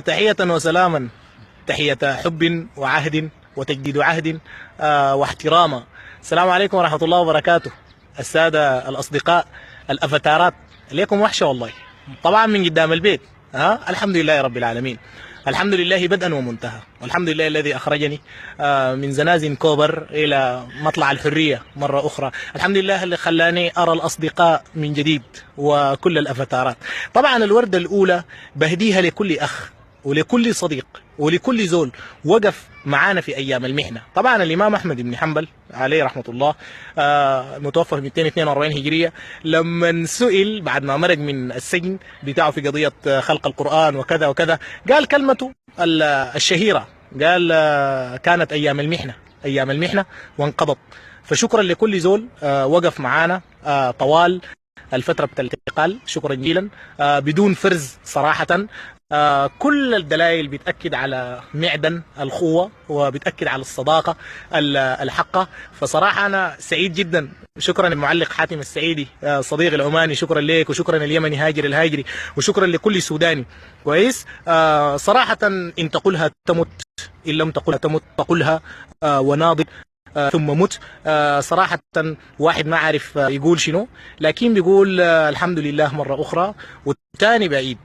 تحية وسلاما، تحية حب وعهد وتجديد عهد واحتراما. السلام عليكم ورحمة الله وبركاته. السادة الأصدقاء الأفتارات، ليكم وحشة والله. طبعا من قدام البيت. الحمد لله رب العالمين، الحمد لله بدءا ومنتهى، والحمد لله الذي أخرجني من زنازين كوبر إلى مطلع الحرية مرة أخرى. الحمد لله اللي خلاني أرى الأصدقاء من جديد وكل الأفتارات. طبعا الوردة الأولى بهديها لكل أخ ولكل صديق ولكل زول وقف معانا في أيام المحنة. طبعا الإمام أحمد بن حنبل عليه رحمة الله متوفى في 242 هجرية، لما سئل بعد ما مرق من السجن بتاعه في قضية خلق القرآن وكذا وكذا، قال كلمته الشهيرة، قال كانت أيام المحنة، أيام المحنة وانقضت. فشكرا لكل زول وقف معانا طوال الفترة بتاع الانتقال، شكرا جيلا بدون فرز صراحة. كل الدلائل بتأكد على معدن الخوة وبتأكد على الصداقة الحقة. فصراحة أنا سعيد جدا. شكرا المعلق حاتم السعيدي صديقي العماني، شكرا لك، وشكرا اليمني هاجر الهاجري، وشكرا لكل سوداني. كويس. صراحة إن تقولها تمت، إن لم تقولها تمت، تقولها وناضل ثم مت. صراحة واحد ما عارف يقول شنو، لكن بيقول الحمد لله مرة أخرى. والثاني بعيد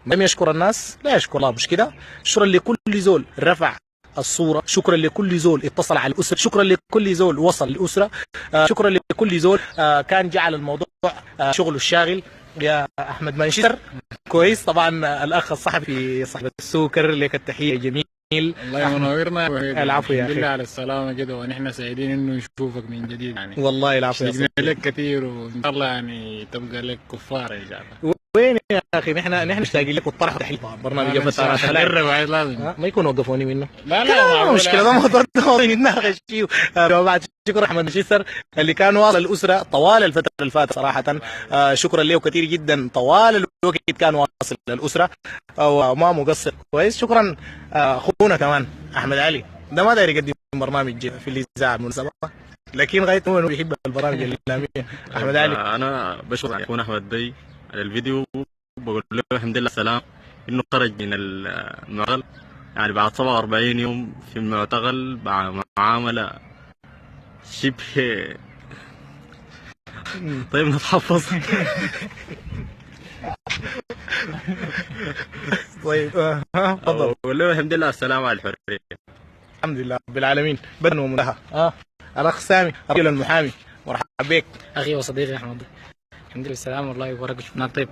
لم يشكر الناس لا يشكر الله، مش كده؟ شكرا لكل زول رفع الصورة، شكرا لكل زول اتصل على الأسرة، شكرا لكل زول وصل الأسرة، شكرا لكل زول كان جعل الموضوع شغله الشاغل. يا أحمد مانشستر كويس. طبعا الأخ الصحفي صاحب السوكر لك التحية جميل. الله منورنا. العفو يا اخي. الحمد لله على السلامه كده، ونحن سعيدين انه نشوفك من جديد يعني. والله العفو يا اشتقنا لك كثير، وان شاء الله يعني تبقى لك كفار ان شاء الله. وين يا اخي؟ نحن مشتاقين لك، والطرح وتحليل برنامج فترات لازم ما يكونوا وقفوني منه. لا مشكله، ده موضوع نتناقش فيه. بعد شكرا احمد مانشستر اللي كان واصل الاسره طوال الفتره اللي فاتت صراحه. شكرا له كثير جدا، طوال الوقت كان واصل الاسره وما مقصر. كويس. شكرا اخونا كمان احمد علي، ده ما داير يقدم برنامج في الاذاعه بالمناسبه، لكن غاية هو بيحب البرامج الاعلاميه. احمد علي، انا بشكر اخونا احمد بي على الفيديو، بقول له الحمد لله سلام انه خرج من المعتقل يعني بعد 47 يوم في المعتقل معامله شبه. طيب نتحفظ. طيب تفضل. بقول له الحمد لله السلام على الحريه. الحمد لله رب العالمين بدن ومنتهى. الاخ سامي الرجل المحامي، مرحبا بك اخي وصديقي احمد. الحمد لله بالسلامه والله يبارك شفناك. طيب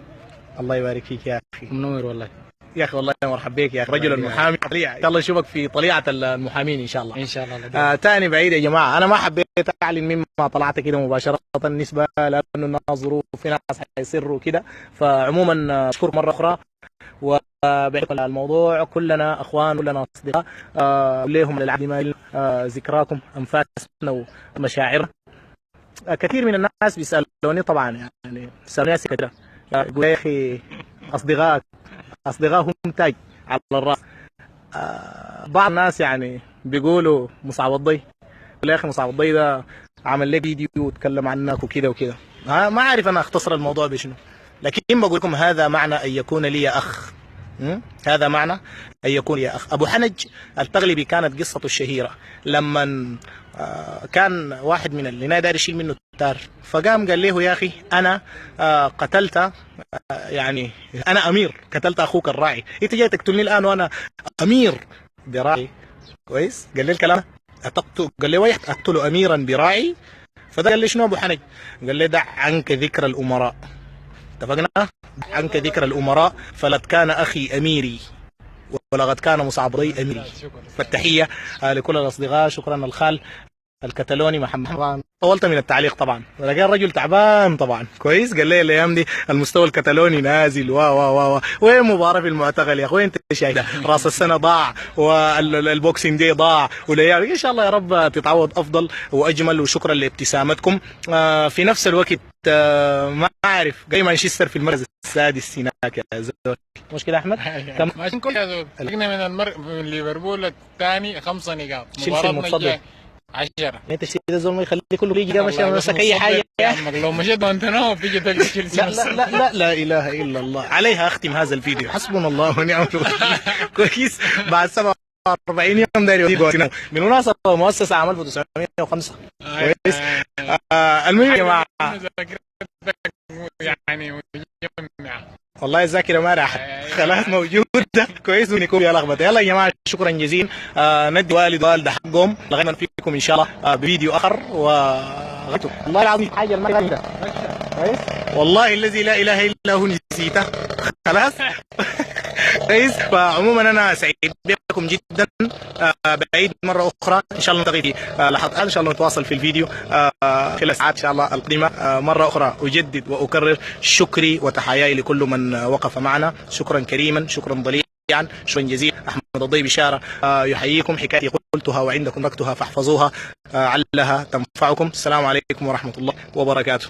الله يبارك فيك يا اخي، منور والله يا اخي. والله مرحبا بك يا اخي، رجل المحامي طليعه. ان شاء الله نشوفك في طليعه المحامين ان شاء الله. ان شاء الله. تاني بعيد يا جماعه، انا ما حبيت اعلن مما طلعت كده مباشره نسبه لانه الناس ظروف، في ناس حيصروا كده. فعموما اشكركم مره اخرى، وبعد الموضوع كلنا اخوان، كلنا اصدقاء. ليهم للعبد ما ذكراكم انفاسنا ومشاعرنا. كثير من الناس بيسالوني، طبعا يعني بيسالوني ناس كثيره، يقول يا اخي اصدقائهم تاج على الراس. بعض الناس يعني بيقولوا مصعب الضي، يا اخي مصعب الضي ده عمل لك فيديو وتكلم عنك وكده وكده. ما عارف انا اختصر الموضوع بشنو، لكن بقول لكم هذا معنى ان يكون لي اخ. هذا معنى ان يكون لي اخ. ابو حنج التغلبي كانت قصته الشهيره لما كان واحد من اللي داير يشيل منه التار، فقام قال له يا اخي انا قتلت، يعني انا امير، قتلت اخوك الراعي، انت جاي تقتلني الان وانا امير براعي. كويس. قال لي الكلام قال لي ويح اقتل اميرا براعي. فده قال لي شنو ابو حنج؟ قال لي دع عنك ذكر الامراء. اتفقنا؟ دع عنك ذكر الامراء، فلت كان اخي اميري ولقد كان مصعب ضي اميري. فالتحيه لكل الاصدقاء. شكرا الخال الكتالوني محمد. طولت من التعليق طبعا، لقى الرجل تعبان طبعا. كويس. قال لي الايام دي المستوى الكتالوني نازل وين مباراه في المعتقل يا اخوي؟ انت شايف راس السنه ضاع والبوكسينج دي ضاع، والايام ان شاء الله يا رب تتعوض افضل واجمل. وشكرا لابتسامتكم. في نفس الوقت ما اعرف جاي مانشستر في المركز السادس هناك يا زول، مش كده احمد؟ ماشي كل يا زول. من ليفربول الثاني 5 نقاط. شيلسي المتصدر. 10. انت الشيء ده زول ما يخليه كله يجي ماشي والله نفسك بس اي حاجه مصدق يا عمك لو مشيت وانت نوم بيجي تلقى تشيلسي لا لا لا لا لا اله الا الله. عليها اختم هذا الفيديو. حسبنا الله ونعم الوكيل. كويس. بعد 47 يوم داير يوديك. بالمناسبه مؤسسه عام 1905. كويس. المهم يا جماعه يعني مجمع. والله الذاكره ما راحت خلاص موجوده. كويس ونكون يا لخبطه. يلا يا جماعه شكرا جزيلا. ندي والد والده حقهم لغايه ما نفيكم ان شاء الله بفيديو اخر والله العظيم حاجه ما غيرها. كويس والله الذي لا اله الا هو نسيته خلاص. كويس. فعموما انا سعيد بكم جدا. بعيد مره اخرى ان شاء الله نلتقي في لحظات ان شاء الله نتواصل في الفيديو خلال الساعات ان شاء الله القادمه. مره اخرى اجدد واكرر شكري وتحاياي لكل من وقف معنا. شكرا كريما شكرا ضليعا شكرا جزيلا. احمد الضيب بشاره يحييكم. حكايتي قلتها وعندكم ركتها فاحفظوها علها تنفعكم. السلام عليكم ورحمه الله وبركاته.